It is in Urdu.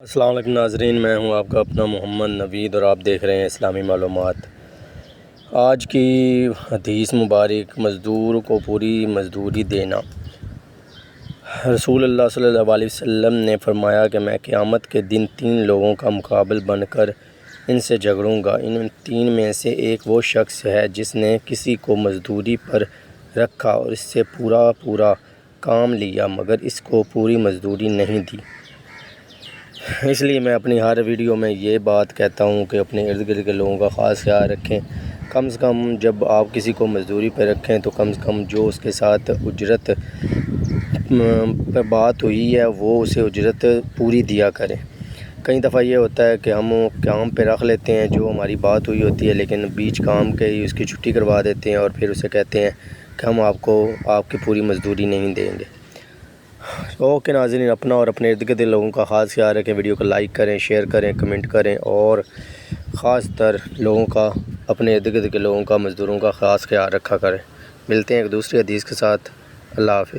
السلام علیکم ناظرین، میں ہوں آپ کا اپنا محمد نوید اور آپ دیکھ رہے ہیں اسلامی معلومات۔ آج کی حدیث مبارک، مزدور کو پوری مزدوری دینا۔ رسول اللہ صلی اللہ علیہ وسلم نے فرمایا کہ میں قیامت کے دن 3 لوگوں کا مقابل بن کر ان سے جھگڑوں گا۔ ان 3 میں سے ایک وہ شخص ہے جس نے کسی کو مزدوری پر رکھا اور اس سے پورا کام لیا مگر اس کو پوری مزدوری نہیں دی۔ اس لیے میں اپنی ہر ویڈیو میں یہ بات کہتا ہوں کہ اپنے ارد گرد کے لوگوں کا خاص خیال رکھیں۔ کم سے کم جب آپ کسی کو مزدوری پہ رکھیں تو کم سے کم جو اس کے ساتھ اجرت پہ بات ہوئی ہے وہ اسے اجرت پوری دیا کریں۔ کئی دفعہ یہ ہوتا ہے کہ ہم کام پہ رکھ لیتے ہیں جو ہماری بات ہوئی ہوتی ہے، لیکن بیچ کام کے ہی اس کی چھٹی کروا دیتے ہیں اور پھر اسے کہتے ہیں کہ ہم آپ کی پوری مزدوری نہیں دیں گے۔ اوکے ناظرین، اپنا اور اپنے ارد گرد لوگوں کا خاص خیال رکھیں۔ ویڈیو کو لائک کریں، شیئر کریں، کمنٹ کریں اور خاص تر اپنے ارد گرد کے لوگوں کا، مزدوروں کا خاص خیال رکھا کریں۔ ملتے ہیں ایک دوسری حدیث کے ساتھ۔ اللہ حافظ۔